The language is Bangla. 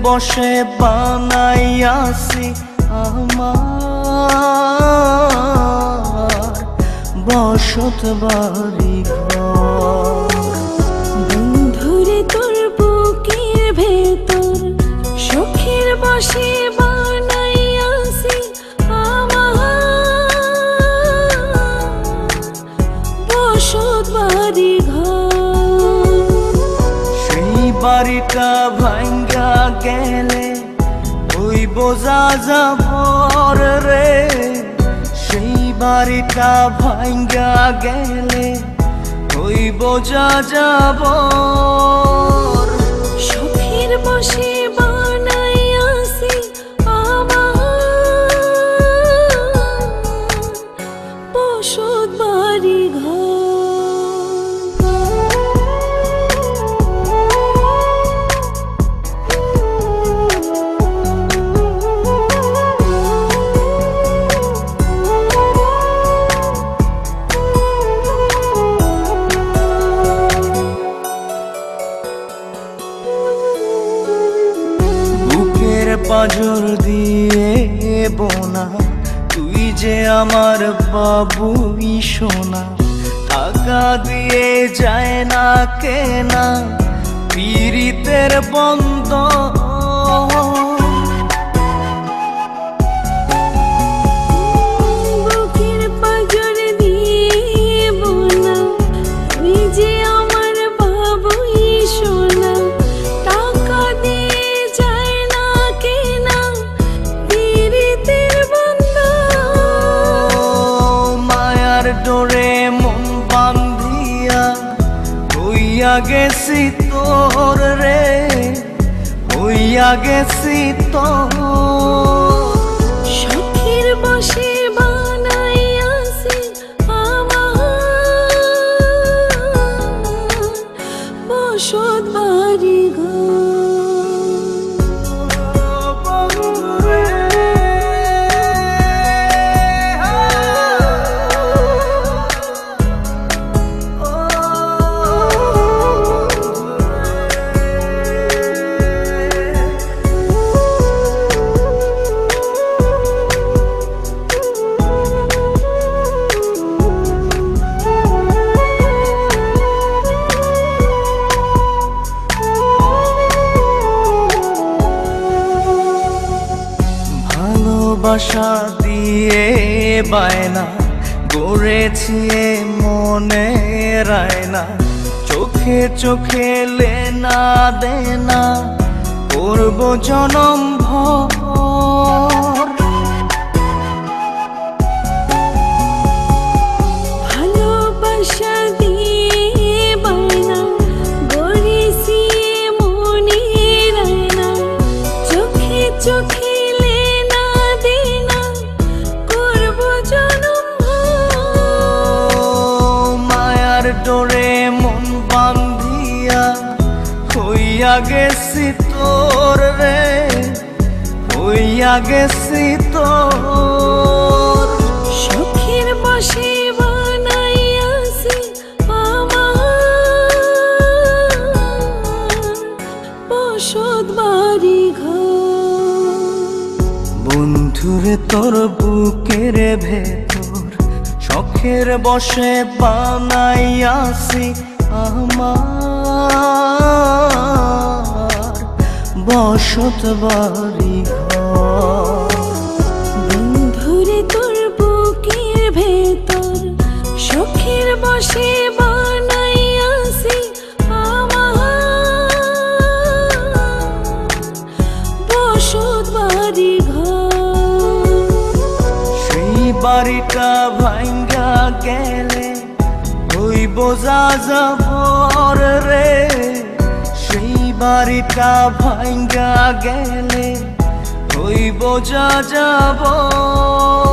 বসে বানাইয়াছি আমার বসত বাড়ি ঘর। বন্ধুরে তোর বুকের ভেতর শখের বসে বানাইয়াছি আমার বসত বাড়ি ঘর। সেই বাড়িটা ভাঙ্গা গেলে ওই বোঝা যাবর রে, সেই বাড়িটা ভাঙ্গা গেলে ওই বোঝা যাবর। শখের বসে বানাইয়াছি আমার বসত বাড়ি ঘর। পাঁজর দিয়ে বোনা তুই যে আমার বাবুই সোনা, টাকা দিয়ে যায় না কেনা পীড়িতের বন্ধ। বুকের পাঁজর দিয়ে বোনা তুই যে আমার বাবুই সোনা, টাকা দিয়ে যায় না কেনা পীড়িতের বন্ধন। মায়ার ডোরে মন বান্ধিয়া হইয়া গেছি তোর রে, হইয়া গেছি তোর। শখের বসে বানাইয়াছি আমার বসত বাড়ি ঘর। ভালোবাসা দিয়ে বায়না গড়েছি মনে রায়না, চোখে চোখে লেনা দেনা করব জনম ভর। ভালোবাসা দিয়ে বায়না গড়েছি মনে রায়না, চোখে চোখে লেনা দেনা করব জনম ভর। মায়ার ডোরে মন বান্ধিয়া হইয়া গেছি তোর রে, হইয়া গেছি তোর। শখের বসে বানাইয়াছি আমার বসত বাড়ি ঘর। বন্ধুরে তোর বুকের ভেতর শখের বসে বানাইয়াছি আমার বসত বাড়ি ঘর। বন্ধুরে তোর বুকের ভেতর শখের বসে বানাইয়াছি আমার বসত বাড়ি ঘর। সেই বাড়িটা ভাঙ্গা গেলে ওই বোঝা যাবর রে, সেই বাড়িটা ভাঙ্গা গেলে ওই বোঝা যাবর।